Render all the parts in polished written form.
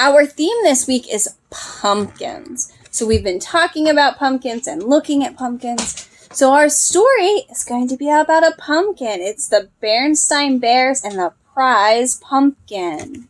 Our theme this week is pumpkins. So we've been talking about pumpkins and looking at pumpkins. So our story is going to be about a pumpkin. It's the Berenstain Bears and the prize pumpkin.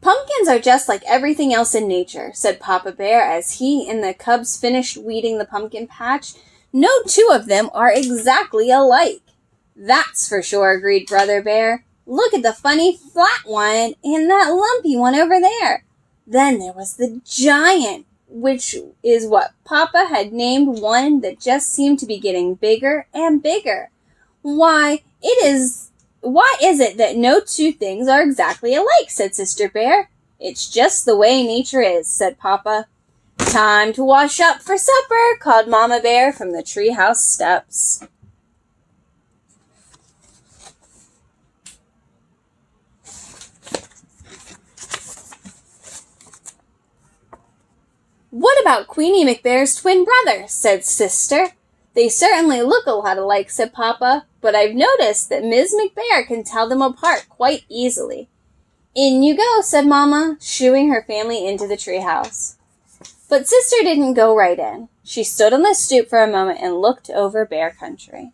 Pumpkins are just like everything else in nature, said Papa Bear as he and the cubs finished weeding the pumpkin patch. No two of them are exactly alike. That's for sure, agreed Brother Bear. Look at the funny flat one and that lumpy one over there. Then there was the giant, which is what Papa had named one that just seemed to be getting bigger and bigger. Why is it that no two things are exactly alike, said Sister Bear. It's just the way nature is, said Papa. Time to wash up for supper, called Mama Bear from the treehouse steps. What about Queenie McBear's twin brother? Said Sister. They certainly look a lot alike, said Papa, but I've noticed that Ms. McBear can tell them apart quite easily. In you go, said Mama, shooing her family into the treehouse. But Sister didn't go right in. She stood on the stoop for a moment and looked over Bear Country.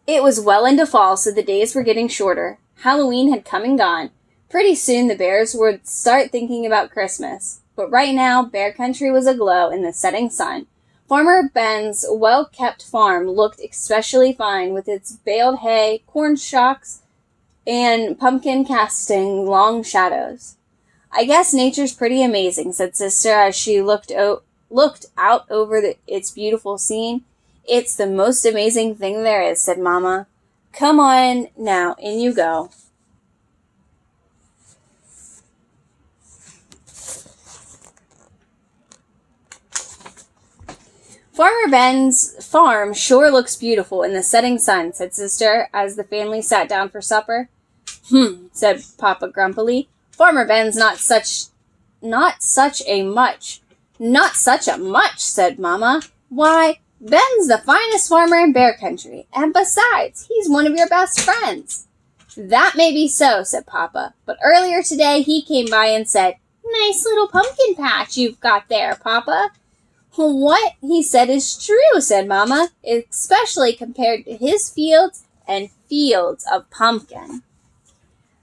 It was well into fall, so the days were getting shorter. Halloween had come and gone. Pretty soon the bears would start thinking about Christmas. But right now, Bear Country was aglow in the setting sun. Farmer Ben's well-kept farm looked especially fine with its baled hay, corn shocks, and pumpkin casting long shadows. I guess nature's pretty amazing, said Sister as she looked out over its beautiful scene. It's the most amazing thing there is, said Mama. Come on, now, in you go. Farmer Ben's farm sure looks beautiful in the setting sun, said Sister, as the family sat down for supper. Said Papa grumpily. Farmer Ben's not such a much, said Mama. Why, Ben's the finest farmer in Bear Country, and besides, he's one of your best friends. That may be so, said Papa, but earlier today he came by and said, Nice little pumpkin patch you've got there, Papa. What he said is true, said Mama, especially compared to his fields and fields of pumpkin.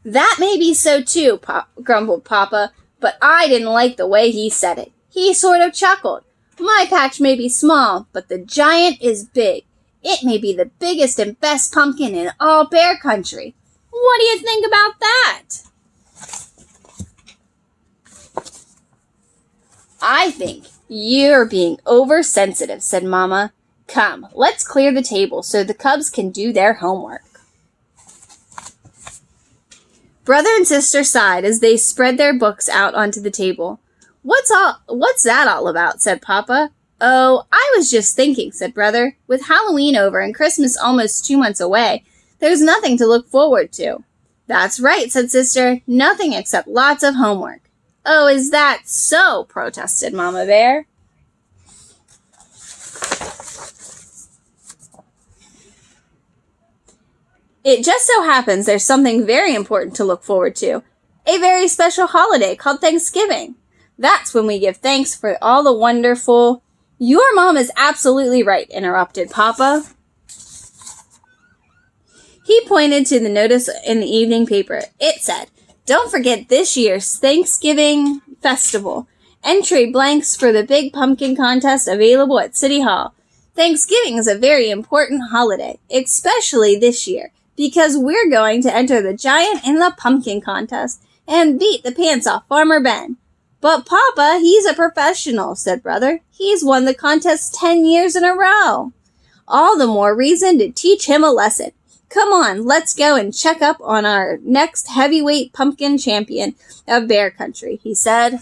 That may be so too, grumbled Papa, but I didn't like the way he said it. He sort of chuckled. My patch may be small, but the giant is big. It may be the biggest and best pumpkin in all Bear Country. What do you think about that? I think you're being oversensitive, said Mama. Come, let's clear the table so the cubs can do their homework. Brother and Sister sighed as they spread their books out onto the table. What's that all about? Said Papa. Oh, I was just thinking, said Brother. With Halloween over and Christmas almost 2 months away, there's nothing to look forward to. That's right, said Sister. Nothing except lots of homework. Oh, is that so? Protested Mama Bear. It just so happens there's something very important to look forward to. A very special holiday called Thanksgiving. That's when we give thanks for all the wonderful... Your mom is absolutely right, interrupted Papa. He pointed to the notice in the evening paper. It said, Don't forget this year's Thanksgiving festival. Entry blanks for the big pumpkin contest available at City Hall. Thanksgiving is a very important holiday, especially this year, because we're going to enter the giant in the pumpkin contest and beat the pants off Farmer Ben. But Papa, he's a professional, said Brother. He's won the contest 10 years in a row. All the more reason to teach him a lesson. Come on, let's go and check up on our next heavyweight pumpkin champion of Bear Country, he said.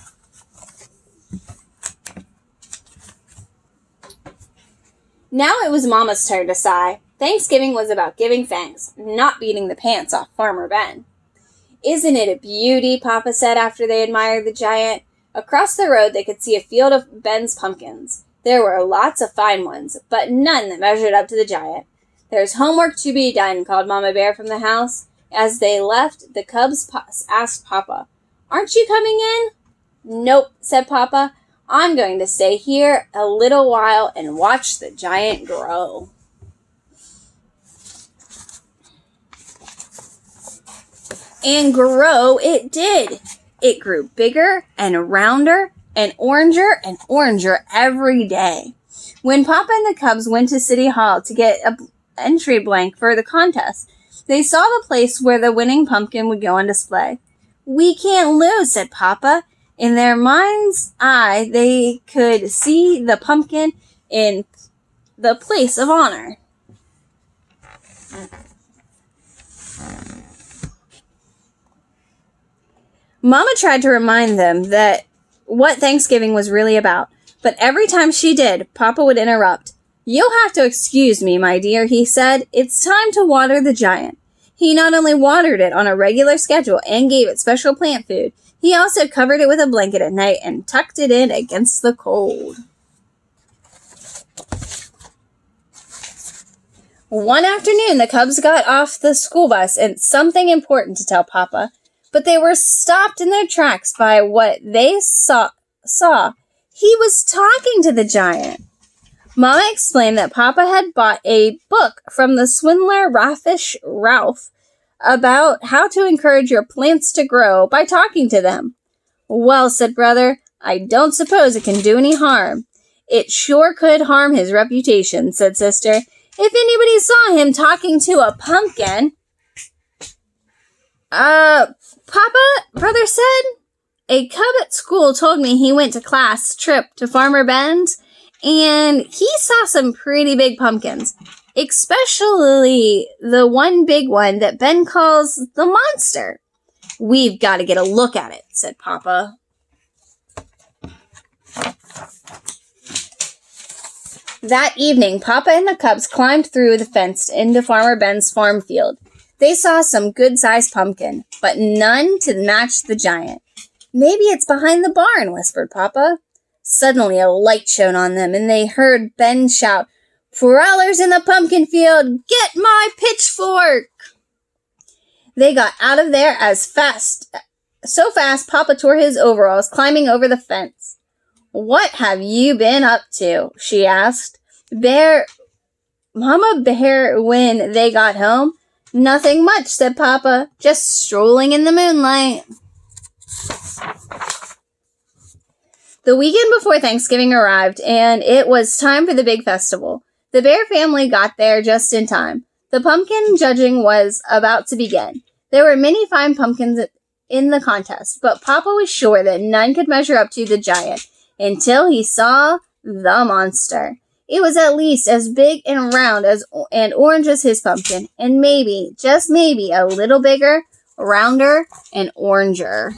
Now it was Mama's turn to sigh. Thanksgiving was about giving thanks, not beating the pants off Farmer Ben. "Isn't it a beauty?" Papa said after they admired the giant. Across the road, they could see a field of Ben's pumpkins. There were lots of fine ones, but none that measured up to the giant. "There's homework to be done," called Mama Bear from the house. As they left, the cubs asked Papa, "Aren't you coming in?" "Nope," said Papa. "I'm going to stay here a little while and watch the giant grow." And grow it did. It grew bigger and rounder and oranger every day. When Papa and the cubs went to City Hall to get an entry blank for the contest, they saw the place where the winning pumpkin would go on display. "We can't lose," said Papa. In their mind's eye, they could see the pumpkin in the place of honor. Mama tried to remind them that what Thanksgiving was really about, but every time she did, Papa would interrupt. "You'll have to excuse me, my dear," he said. "It's time to water the giant." He not only watered it on a regular schedule and gave it special plant food, he also covered it with a blanket at night and tucked it in against the cold. One afternoon, the cubs got off the school bus and something important to tell Papa, but they were stopped in their tracks by what they saw. He was talking to the giant. Mama explained that Papa had bought a book from the swindler Raffish Ralph about how to encourage your plants to grow by talking to them. "Well," said Brother, "I don't suppose it can do any harm." "It sure could harm his reputation," said Sister. "If anybody saw him talking to a pumpkin..." Papa," Brother said, "a cub at school told me he went to class trip to Farmer Ben's, and he saw some pretty big pumpkins, especially the one big one that Ben calls the monster." "We've got to get a look at it," said Papa. That evening, Papa and the cubs climbed through the fence into Farmer Ben's farm field. They saw some good-sized pumpkin, but none to match the giant. "Maybe it's behind the barn," whispered Papa. Suddenly a light shone on them, and they heard Ben shout, "Prowlers in the pumpkin field, get my pitchfork!" They got out of there so fast Papa tore his overalls, climbing over the fence. "What have you been up to?" she asked Mama Bear when they got home. "Nothing much," said Papa. "Just strolling in the moonlight." The weekend before Thanksgiving arrived, and it was time for the big festival. The Bear family got there just in time. The pumpkin judging was about to begin. There were many fine pumpkins in the contest, but Papa was sure that none could measure up to the giant until he saw the monster. It was at least as big and round and orange as his pumpkin, and maybe, just maybe, a little bigger, rounder, and oranger.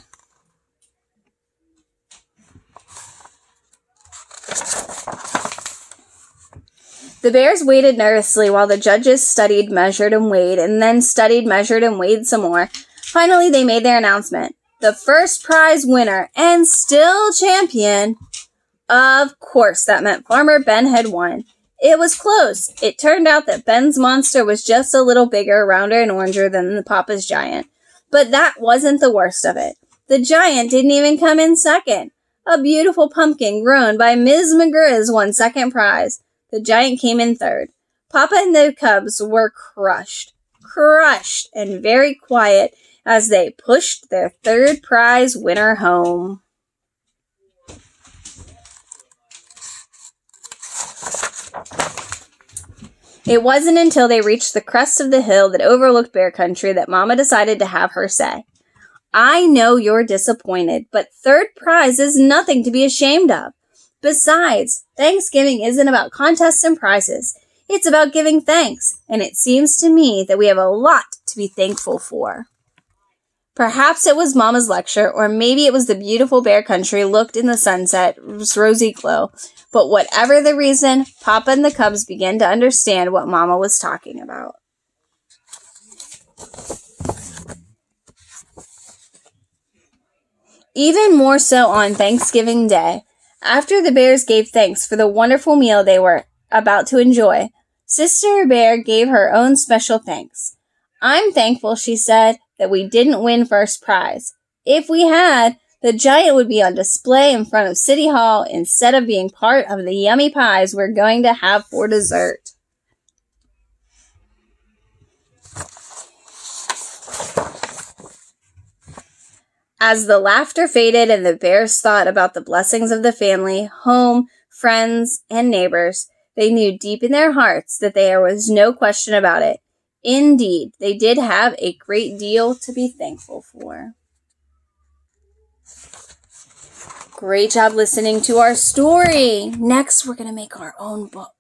The bears waited nervously while the judges studied, measured, and weighed, and then studied, measured, and weighed some more. Finally, they made their announcement. The first prize winner, and still champion. Of course, that meant Farmer Ben had won. It was close. It turned out that Ben's monster was just a little bigger, rounder, and oranger than the Papa's giant. But that wasn't the worst of it. The giant didn't even come in second. A beautiful pumpkin grown by Ms. McGrizz won second prize. The giant came in third. Papa and the cubs were crushed, and very quiet as they pushed their third prize winner home. It wasn't until they reached the crest of the hill that overlooked Bear Country that Mama decided to have her say. "I know you're disappointed, but third prize is nothing to be ashamed of. Besides, Thanksgiving isn't about contests and prizes. It's about giving thanks, and it seems to me that we have a lot to be thankful for." Perhaps it was Mama's lecture, or maybe it was the beautiful Bear Country looked in the sunset's rosy glow. But whatever the reason, Papa and the cubs began to understand what Mama was talking about. Even more so on Thanksgiving Day. After the bears gave thanks for the wonderful meal they were about to enjoy, Sister Bear gave her own special thanks. I'm thankful, she said, that we didn't win first prize. If we had, the giant would be on display in front of City Hall instead of being part of the yummy pies we're going to have for dessert. As the laughter faded and the bears thought about the blessings of the family, home, friends, and neighbors, they knew deep in their hearts that there was no question about it. Indeed, they did have a great deal to be thankful for. Great job listening to our story. Next, we're going to make our own book.